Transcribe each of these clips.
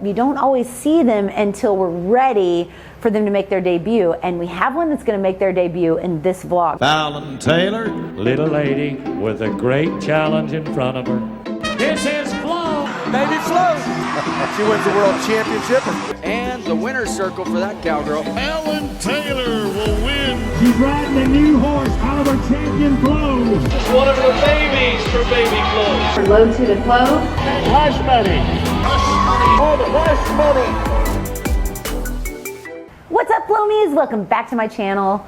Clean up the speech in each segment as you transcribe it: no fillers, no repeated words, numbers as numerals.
but you don't always see them until we're ready for them to make their debut. And we have one that's going to make their debut in this vlog. Fallon Taylor, Little lady with a great challenge in front of her. This is Flo. Babyflo. She wins the world championship. And the winner's circle for that cowgirl. Fallon Taylor will win. She's riding the new horse, Oliver Champion Flo. One of the babies for Babyflo. Low to the flow. Hush money. Hush money. What's up, Flomies? Welcome back to my channel.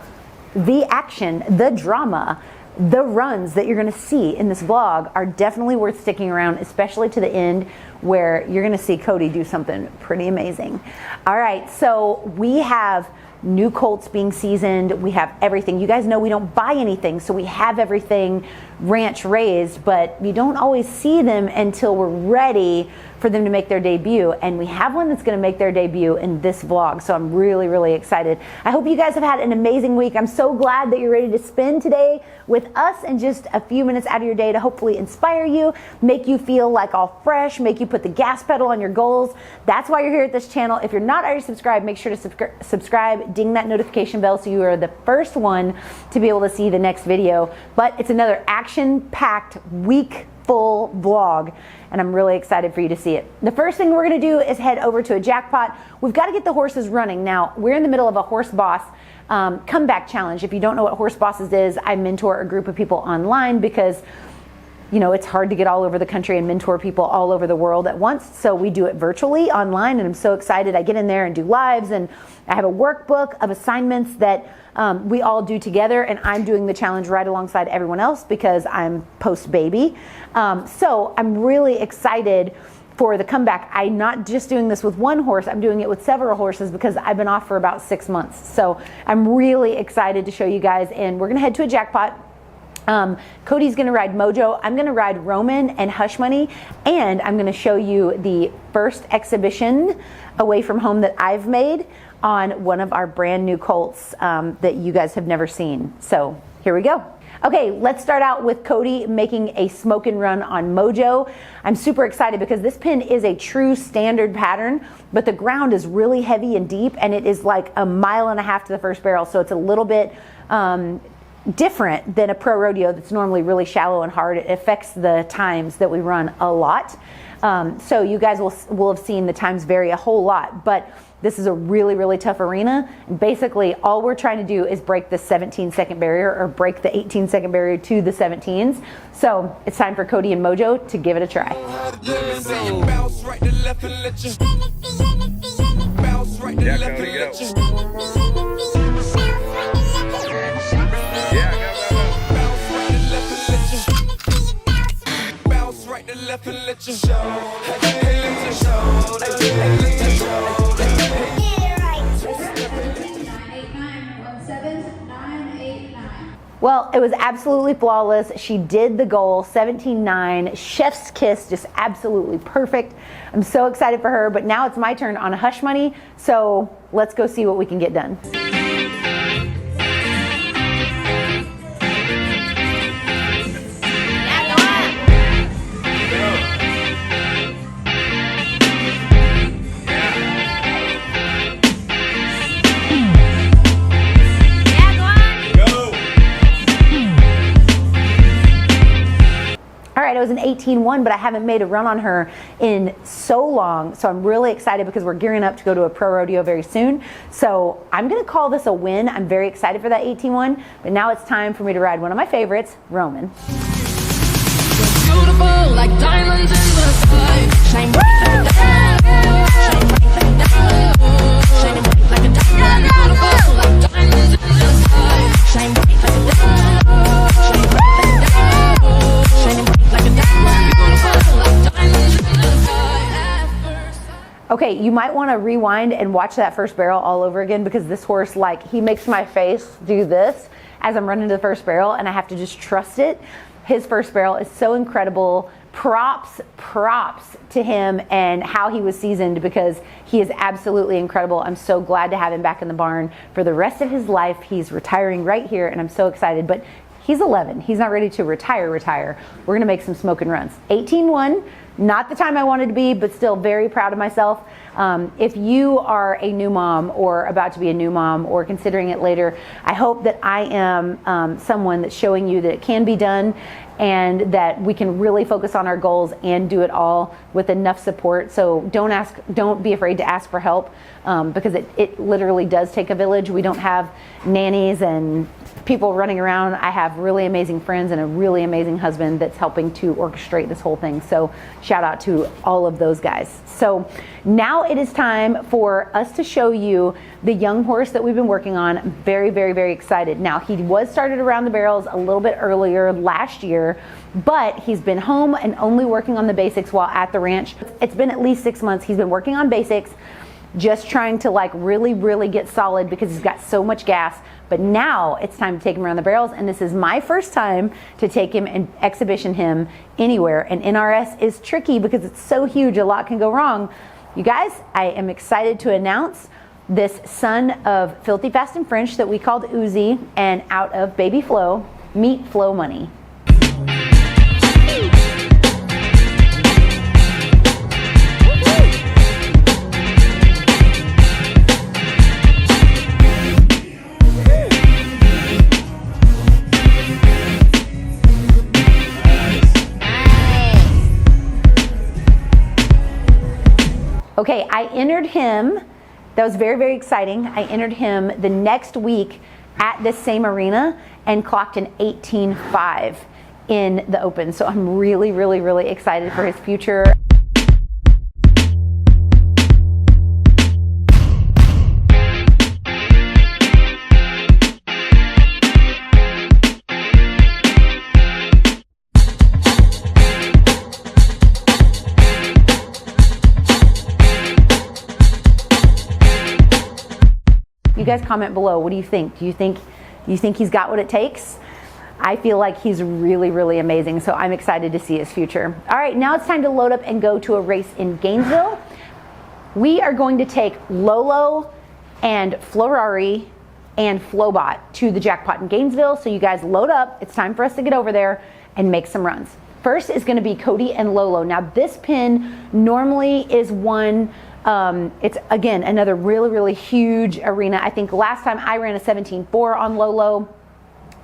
The action, the drama, the runs that you're gonna see in this vlog are definitely worth sticking around, especially to the end where you're gonna see Cody do something pretty amazing. All right, so we have new colts being seasoned. We have everything. You guys know we don't buy anything, so we have everything ranch raised, but you don't always see them until we're ready for them to make their debut. And we have one that's going to make their debut in this vlog, so I'm really, really excited. I hope you guys have had an amazing week. I'm so glad that you're ready to spend today with us and just a few minutes out of your day to hopefully inspire you, make you feel like all fresh, make you put the gas pedal on your goals. That's why you're here at this channel. If you're not already subscribed, make sure to subscribe, ding that notification bell so you are the first one to be able to see the next video. But it's another action-packed week full vlog, and I'm really excited for you to see it. The first thing we're gonna do is head over to a jackpot. We've got to get the horses running. Now, we're in the middle of a horse boss comeback challenge. If you don't know what horse bosses is, I mentor a group of people online because you know, it's hard to get all over the country and mentor people all over the world at once. So we do it virtually online, and I'm so excited. I get in there and do lives, and I have a workbook of assignments that we all do together, and I'm doing the challenge right alongside everyone else because I'm post-baby. So I'm really excited for the comeback. I'm not just doing this with one horse, I'm doing it with several horses because I've been off for about 6 months. So I'm really excited to show you guys, and we're gonna head to a jackpot. Cody's gonna ride Mojo, I'm gonna ride Roman and Hush Money, and I'm gonna show you the first exhibition away from home that I've made on one of our brand new colts that you guys have never seen. So here we go. Okay, let's start out with Cody making a smoke and run on Mojo. I'm super excited because this pin is a true standard pattern, but the ground is really heavy and deep, and it is like 1.5 miles to the first barrel, so it's a little bit different than a pro rodeo that's normally really shallow and hard. It affects the times that we run a lot. So you guys will have seen the times vary a whole lot, but this is a really, really tough arena. And basically, all we're trying to do is break the 17-second barrier or break the 18-second barrier to the 17s. So it's time for Cody and Mojo to give it a try. Well, it was absolutely flawless. She did the goal, 17.9, chef's kiss, just absolutely perfect. I'm so excited for her, but now it's my turn on Hush Money, so let's go see what we can get done. All right, it was an 18.1, but I haven't made a run on her in so long. So I'm really excited because we're gearing up to go to a pro rodeo very soon. So I'm gonna call this a win. I'm very excited for that 18.1, but now it's time for me to ride one of my favorites, Roman. Beautiful like diamonds in the sky. Shine bright like a diamond. Shine bright like a diamond. Beautiful like diamonds in the sky. Shine bright like a diamond. Shine bright like a diamond. Shining bright like a diamond. Beautiful like diamonds in the sky. Okay, you might want to rewind and watch that first barrel all over again because this horse, like, he makes my face do this as I'm running to the first barrel, and I have to just trust it. His first barrel is so incredible. Props to him and how he was seasoned because he is absolutely incredible. I'm so glad to have him back in the barn for the rest of his life. He's retiring right here, and I'm so excited, but he's 11. He's not ready to retire. We're gonna make some smoke and runs. 18.1, not the time I wanted to be, but still very proud of myself. If you are a new mom or about to be a new mom or considering it later, I hope that I am someone that's showing you that it can be done and that we can really focus on our goals and do it all with enough support. So don't be afraid to ask for help, because it literally does take a village. We don't have nannies and people running around. I have really amazing friends and a really amazing husband that's helping to orchestrate this whole thing. So shout out to all of those guys. So now it is time for us to show you the young horse that we've been working on. I'm very, very, very excited. Now, he was started around the barrels a little bit earlier last year, but he's been home and only working on the basics while at the ranch. It's been at least 6 months. He's been working on basics, just trying to like really, really get solid because he's got so much gas. But now it's time to take him around the barrels, and this is my first time to take him and exhibition him anywhere. And NRS is tricky because it's so huge, a lot can go wrong. You guys, I am excited to announce this son of Filthy Fast and French that we called Uzi and out of Baby Flo, meet Flo Money. Okay, I entered him, that was very, very exciting. I entered him the next week at this same arena and clocked an 18.5 in the open. So I'm really, really, really excited for his future. You guys comment below. What do you think? Do you think he's got what it takes? I feel like he's really, really amazing. So I'm excited to see his future. All right, now it's time to load up and go to a race in Gainesville. We are going to take Lolo and Florari and Flobot to the jackpot in Gainesville. So you guys load up. It's time for us to get over there and make some runs. First is going to be Cody and Lolo. Now this pin normally is one. It's again another really, really huge arena. I think last time I ran a 17.4 on Lolo.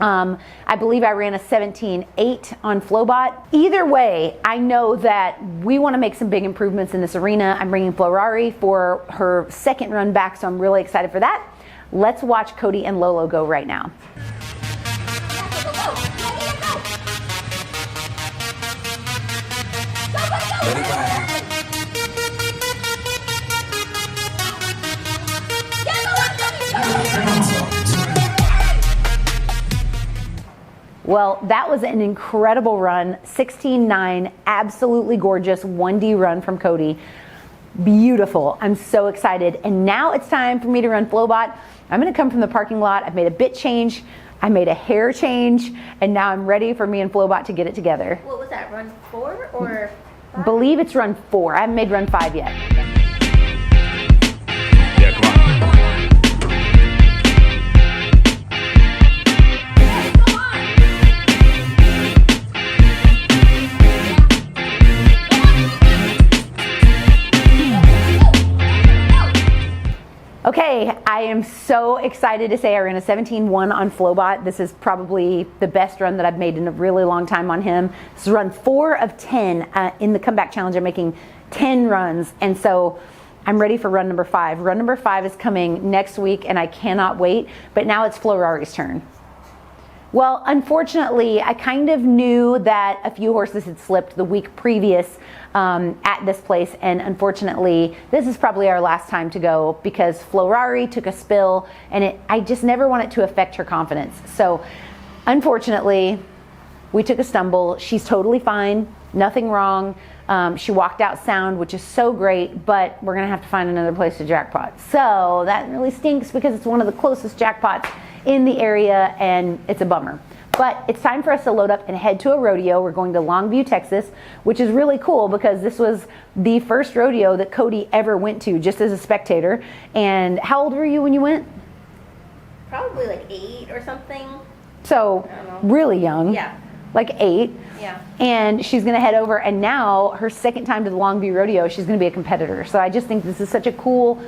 I believe I ran a 17.8 on Flobot. Either way, I know that we want to make some big improvements in this arena. I'm bringing Florari for her second run back, so I'm really excited for that. Let's watch Cody and Lolo go right now. Well, that was an incredible run, 16.9, absolutely gorgeous 1D run from Cody. Beautiful, I'm so excited. And now it's time for me to run Flobot. I'm gonna come from the parking lot. I've made a bit change, I made a hair change, and now I'm ready for me and Flobot to get it together. What was that, run 4 or 5? Believe it's run 4, I haven't made run 5 yet. Yeah, come on. Okay, I am so excited to say I ran a 17.1 on Flobot. This is probably the best run that I've made in a really long time on him. This is run 4 of 10 in the comeback challenge. I'm making 10 runs, and so I'm ready for run number 5. Run number 5 is coming next week, and I cannot wait, but now it's Florari's turn. Well, unfortunately, I kind of knew that a few horses had slipped the week previous at this place, and unfortunately, this is probably our last time to go because Florari took a spill, and I just never want it to affect her confidence. So, unfortunately, we took a stumble. She's totally fine, nothing wrong. She walked out sound, which is so great, but we're gonna have to find another place to jackpot. So that really stinks because it's one of the closest jackpots in the area, and it's a bummer. But it's time for us to load up and head to a rodeo. We're going to Longview, Texas, which is really cool because this was the first rodeo that Cody ever went to just as a spectator. And how old were you when you went? Probably like 8 or something. So really young. Yeah. like 8. Yeah. And she's going to head over, and now her second time to the Longview Rodeo, she's going to be a competitor. So I just think this is such a cool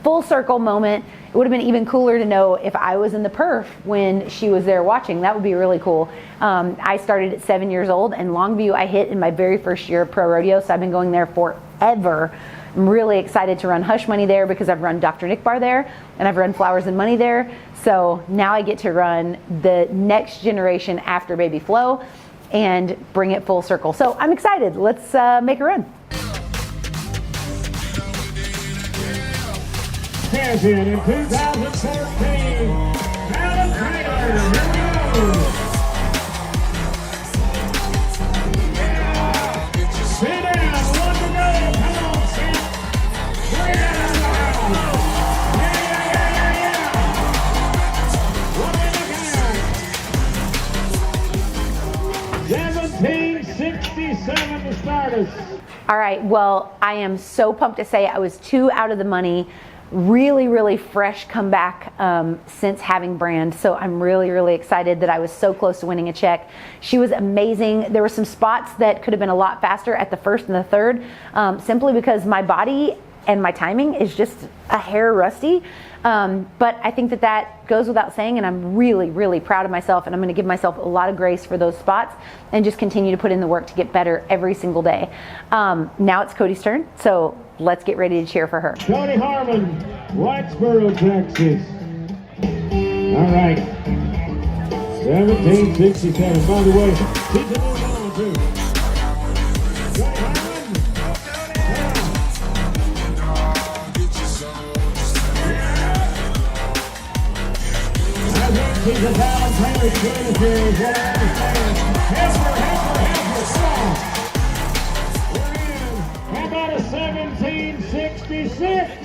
full circle moment. It would have been even cooler to know if I was in the perf when she was there watching. That would be really cool. I started at 7 years old, and Longview I hit in my very first year of pro rodeo, so I've been going there forever. I'm really excited to run Hush Money there because I've run Dr. Nick Bar there, and I've run Flowers and Money there. So now I get to run the next generation after Baby Flo and bring it full circle. So I'm excited. Let's make a run. Champion in 2014, Fallon, here we go. Sit down, 1 to go. Come on, sit. Yeah. 1767 to start us. All right, well, I am so pumped to say I was 2 out of the money. Really, really fresh comeback since having Brand. So I'm really, really excited that I was so close to winning a check. She was amazing. There were some spots that could have been a lot faster at the first and the third, simply because my body and my timing is just a hair rusty. But I think that goes without saying, and I'm really, really proud of myself, and I'm going to give myself a lot of grace for those spots and just continue to put in the work to get better every single day. Now it's Cody's turn, so let's get ready to cheer for her. Cody Harmon, Whitesboro, Texas. All right. 1767. By the way, she's a new mama too. Cody Harmon. I think she's a Fallon Taylor Trinity, is what I understand. Heifer, come on. How about a 1766?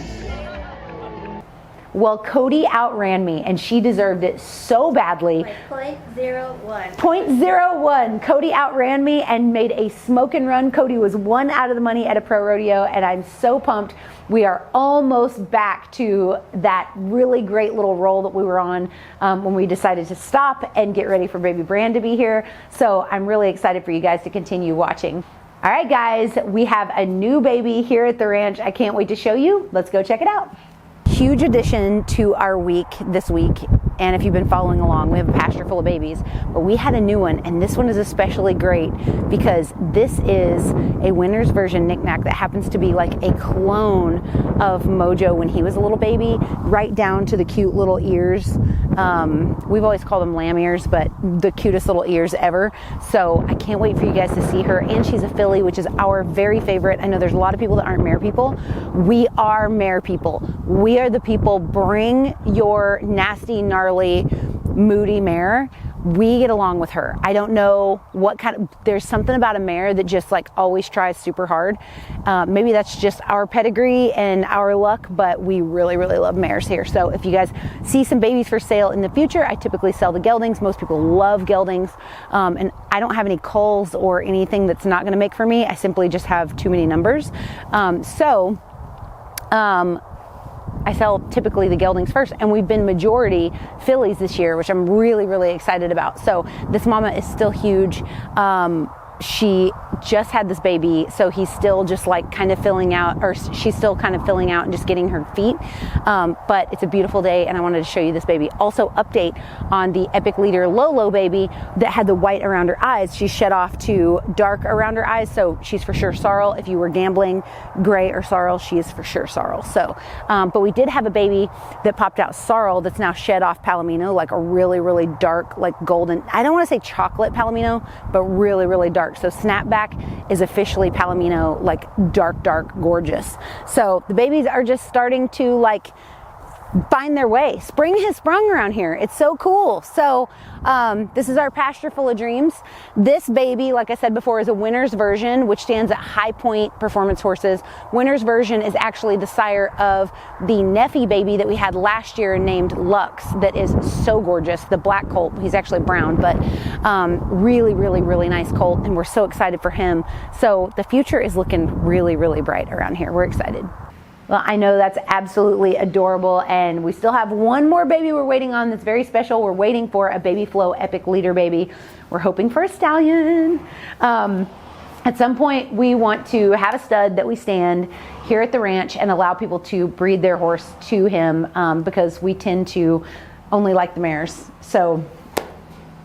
Well, Cody outran me, and she deserved it so badly. Like 0.01. 0.01. Cody outran me and made a smoke and run. Cody was 1 out of the money at a pro rodeo, and I'm so pumped. We are almost back to that really great little roll that we were on when we decided to stop and get ready for Baby Brand to be here. So I'm really excited for you guys to continue watching. All right, guys, we have a new baby here at the ranch. I can't wait to show you. Let's go check it out. Huge addition to our week this week, and if you've been following along, we have a pasture full of babies, but we had a new one, and this one is especially great because this is a winner's version knickknack that happens to be like a clone of Mojo when he was a little baby, right down to the cute little ears. We've always called them lamb ears, but the cutest little ears ever. So I can't wait for you guys to see her, and she's a filly, which is our very favorite. I know there's a lot of people that aren't mare people. We are mare people. We are the people. Bring your nasty, gnarly, moody mare. We get along with her. I don't know what kind of, there's something about a mare that just like always tries super hard. Maybe that's just our pedigree and our luck, but we really, really love mares here. So if you guys see some babies for sale in the future, I typically sell the geldings. Most people love geldings. And I don't have any culls or anything that's not gonna make for me. I simply just have too many numbers. I sell typically the geldings first, and we've been majority fillies this year, which I'm really, really excited about. So this mama is still huge. She just had this baby, so he's still just like kind of filling out, or she's still kind of filling out and just getting her feet. But it's a beautiful day, and I wanted to show you this baby. Also, update on the Epic Leader Lolo baby that had the white around her eyes. She shed off to dark around her eyes, so she's for sure sorrel. If you were gambling gray or sorrel, she is for sure sorrel. So, but we did have a baby that popped out sorrel that's now shed off palomino, like a really, really dark, like golden, I don't want to say chocolate palomino, but really, really dark. So snapback is officially palomino, like dark, dark, gorgeous. So the babies are just starting to like find their way. Spring has sprung around here. It's so cool. So this is our pasture full of dreams. This baby, like I said before, is a winner's version, which stands at High Point Performance Horses. Winner's version is actually the sire of the Neffy baby that we had last year named Lux, that is so gorgeous. The black colt, he's actually brown, but really, really, really nice colt, and we're so excited for him. So the future is looking really, really bright around here. We're excited. Well, I know that's absolutely adorable, and we still have one more baby we're waiting on that's very special. We're waiting for a Babyflo Epic Leader baby. We're hoping for a stallion. At some point, we want to have a stud that we stand here at the ranch and allow people to breed their horse to him because we tend to only like the mares. So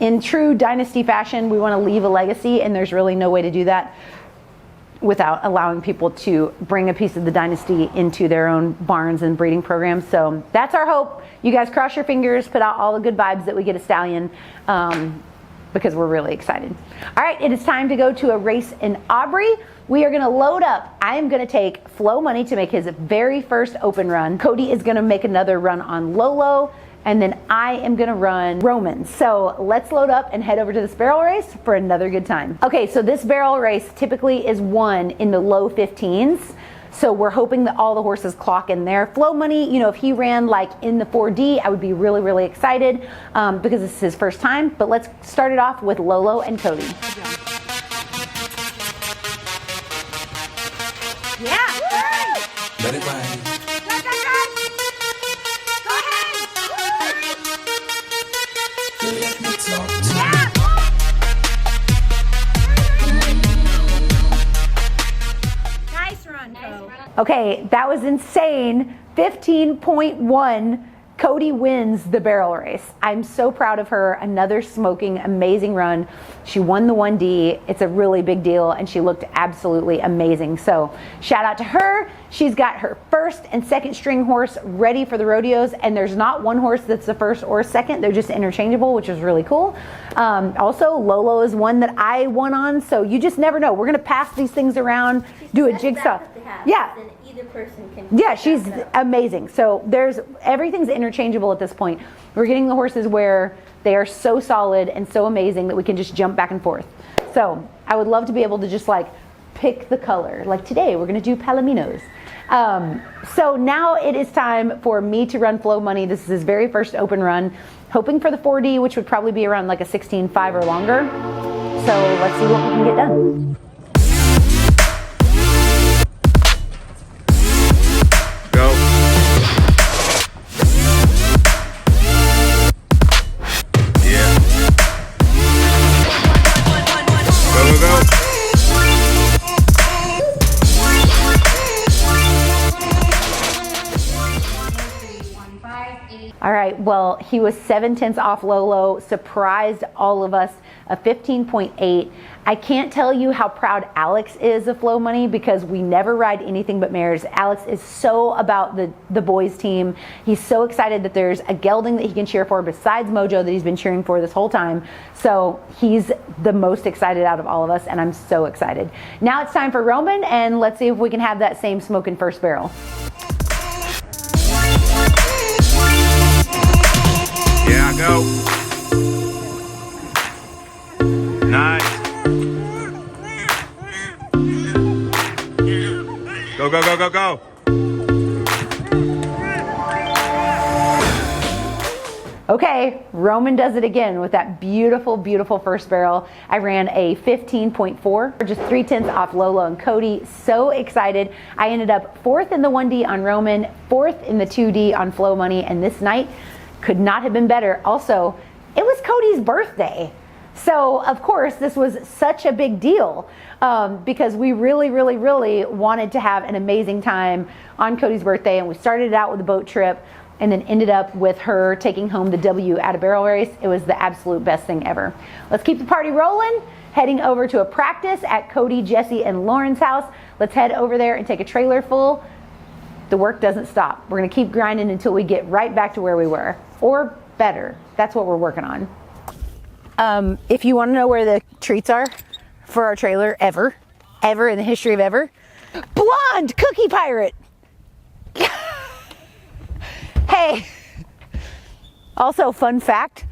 in true dynasty fashion, we want to leave a legacy, and there's really no way to do that without allowing people to bring a piece of the dynasty into their own barns and breeding programs. So that's our hope. You guys cross your fingers, put out all the good vibes that we get a stallion because we're really excited. All right, it is time to go to a race in Aubrey. We are gonna load up. I am gonna take Flo Money to make his very first open run. Cody is gonna make another run on Lolo, and then I am gonna run Roman. So let's load up and head over to this barrel race for another good time. Okay, so this barrel race typically is won in the low 15s. So we're hoping that all the horses clock in there. Flo Money, you know, if he ran like in the 4D, I would be really, really excited because this is his first time. But let's start it off with Lolo and Cody. Yeah. Let it ride. Let me talk to you. Nice run, Co. Okay, that was insane. 15.1. Cody wins the barrel race. I'm so proud of her. Another smoking, amazing run. She won the 1D. It's a really big deal, and she looked absolutely amazing. So shout out to her. She's got her first and second string horse ready for the rodeos, and there's not one horse that's the first or second. They're just interchangeable, which is really cool. Also, Lolo is one that I won on, so you just never know. We're gonna pass these things around, do a jigsaw. Yeah. Either person can. Yeah, she's amazing. So everything's interchangeable at this point. We're getting the horses where they are so solid and so amazing that we can just jump back and forth. So I would love to be able to just like pick the color. Like today, we're gonna do Palominos. So now it is time for me to run Flo Money. This is his very first open run. Hoping for the 4D, which would probably be around like a 16.5 or longer. So let's see what we can get done. Go. Yeah. Go, go, go. All right, well, he was 7/10 off Lolo, surprised all of us, a 15.8. I can't tell you how proud Alex is of Flo Money because we never ride anything but mares. Alex is so about the boys team. He's so excited that there's a gelding that he can cheer for besides Mojo that he's been cheering for this whole time. So he's the most excited out of all of us, and I'm so excited. Now it's time for Roman, and let's see if we can have that same smoking first barrel. Yeah, go. Nice. Go, go, go, go, go. Okay, Roman does it again with that beautiful, beautiful first barrel. I ran a 15.4, just 3/10 off Lolo and Cody. So excited. I ended up 4th in the 1D on Roman, 4th in the 2D on Flo Money, and this night could not have been better. Also, it was Cody's birthday. So, of course, this was such a big deal because we really, really, really wanted to have an amazing time on Cody's birthday, and we started it out with a boat trip and then ended up with her taking home the W at a barrel race. It was the absolute best thing ever. Let's keep the party rolling. Heading over to a practice at Cody, Jesse, and Lauren's house. Let's head over there and take a trailer full. The work doesn't stop. We're gonna keep grinding until we get right back to where we were, or better. That's what we're working on. If you wanna know where the treats are for our trailer ever in the history of ever, Blonde Cookie Pirate. Hey, also fun fact,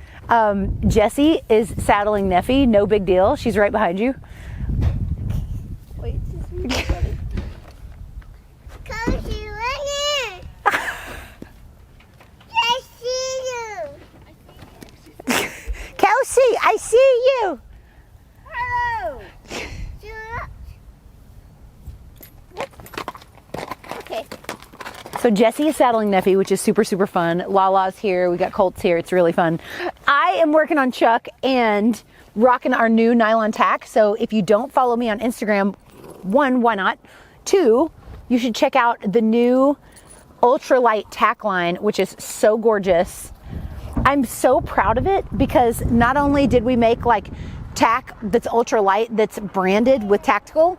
Jessie is saddling Neffy, no big deal. She's right behind you. Wait, just read it, buddy. Cozy, right here. I see you. Kelsey, I see you. Hello. Okay. So Jesse is saddling Neffy, which is super, super fun. Lala's here. We got Colt's here. It's really fun. I am working on Chuck and rocking our new nylon tack. So if you don't follow me on Instagram, 1, why not? 2, you should check out the new ultralight tack line, which is so gorgeous. I'm so proud of it because not only did we make like tack that's ultralight, that's branded with tactical,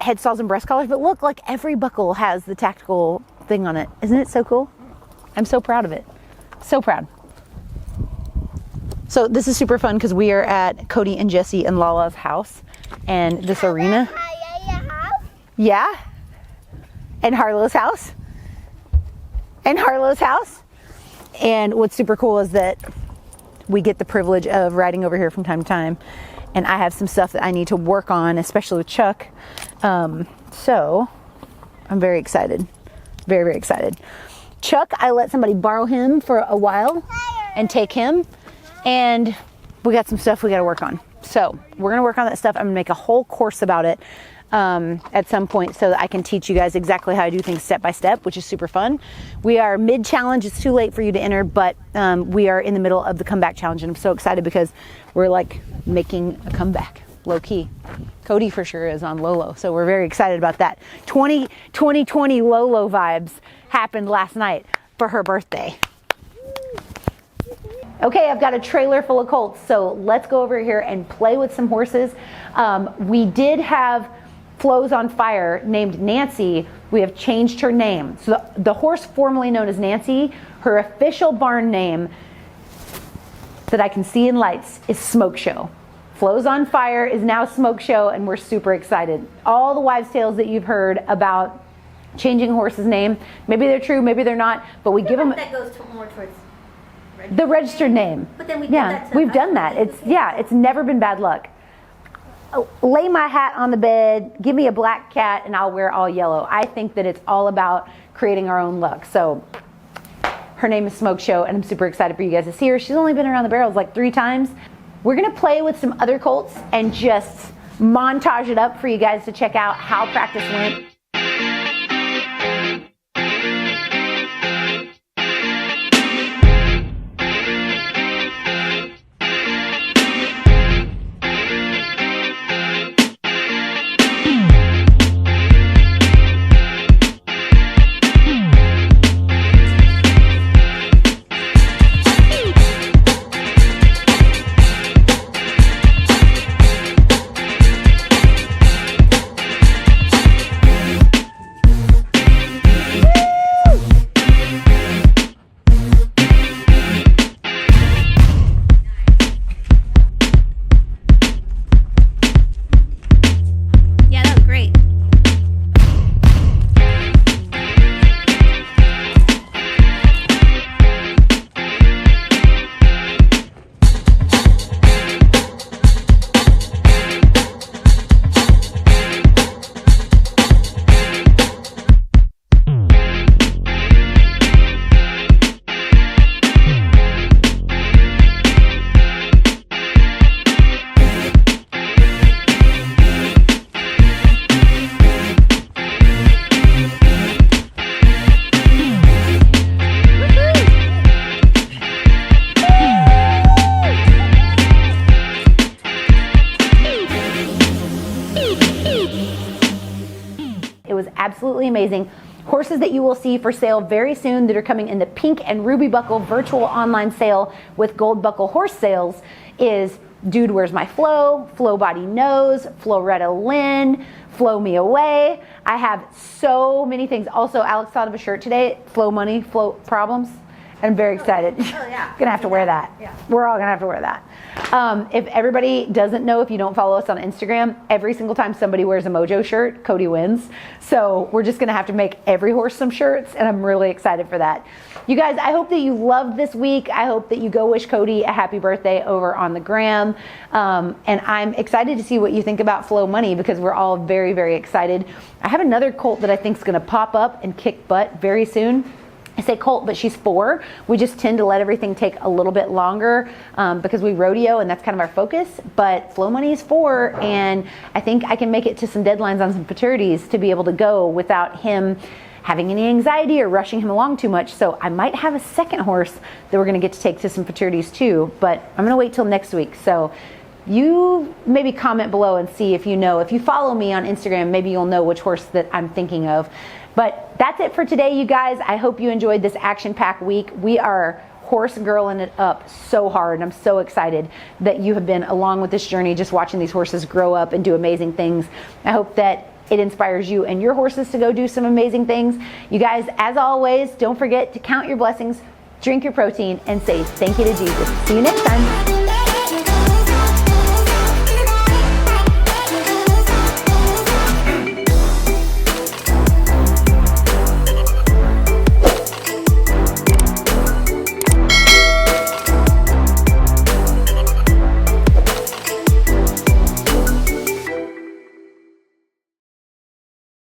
headstalls and breast collars, but look, like every buckle has the tactical thing on it. Isn't it so cool? I'm so proud of it. So proud. So this is super fun because we are at Cody and Jesse and Lala's house and this arena. Yeah. And Harlow's house. And Harlow's house. And what's super cool is that we get the privilege of riding over here from time to time. And I have some stuff that I need to work on, especially with Chuck. So I'm very excited. Very, very excited. Chuck, I let somebody borrow him for a while and take him. And we got some stuff we got to work on. So we're going to work on that stuff. I'm going to make a whole course about it at some point so that I can teach you guys exactly how to do things step by step, which is super fun. We are mid-challenge. It's too late for you to enter, but we are in the middle of the comeback challenge. And I'm so excited because we're like making a comeback, low key. Cody for sure is on Lolo. So we're very excited about that. 2020 Lolo vibes happened last night for her birthday. Okay, I've got a trailer full of colts, so let's go over here and play with some horses. We did have Flo's on Fire named Nancy. We have changed her name. So the horse formerly known as Nancy, her official barn name that I can see in lights is Smoke Show. Flo's on Fire is now Smoke Show, and we're super excited. All the wives' tales that you've heard about changing a horse's name, maybe they're true, maybe they're not, but we give them... That goes more towards... The registered name. But then we we've done that. It's never been bad luck. Lay my hat on the bed, give me a black cat, and I'll wear all yellow. I think that it's all about creating our own luck. So her name is Smoke Show, and I'm super excited for you guys to see her. She's only been around the barrels like 3 times. We're gonna play with some other colts and just montage it up for you guys to check out how practice went. It was absolutely amazing. Horses that you will see for sale very soon that are coming in the pink and ruby buckle virtual online sale with gold buckle horse sales is Dude Where's My Flo, Flo Body Knows, Floretta Lynn, Flow Me Away. I have so many things. Also, Alex thought of a shirt today, Flow Money, Flow Problems. I'm very excited. Oh, yeah. Gonna have to wear that. Yeah. We're all gonna have to wear that. If everybody doesn't know, if you don't follow us on Instagram, every single time somebody wears a Mojo shirt, Cody wins. So we're just gonna have to make every horse some shirts, and I'm really excited for that. You guys, I hope that you loved this week. I hope that you go wish Cody a happy birthday over on the gram. And I'm excited to see what you think about Flow Money because we're all very, very excited. I have another colt that I think is gonna pop up and kick butt very soon. I say colt, but she's 4. We just tend to let everything take a little bit longer because we rodeo and that's kind of our focus. But Flow Money is 4, and I think I can make it to some deadlines on some futurities to be able to go without him having any anxiety or rushing him along too much. So I might have a second horse that we're gonna get to take to some fraternities too, but I'm gonna wait till next week. So you maybe comment below and see if you know. If you follow me on Instagram, maybe you'll know which horse that I'm thinking of. But that's it for today, you guys. I hope you enjoyed this action-packed week. We are horse girling it up so hard, and I'm so excited that you have been along with this journey, just watching these horses grow up and do amazing things. I hope that it inspires you and your horses to go do some amazing things. You guys, as always, don't forget to count your blessings, drink your protein, and say thank you to Jesus. See you next time.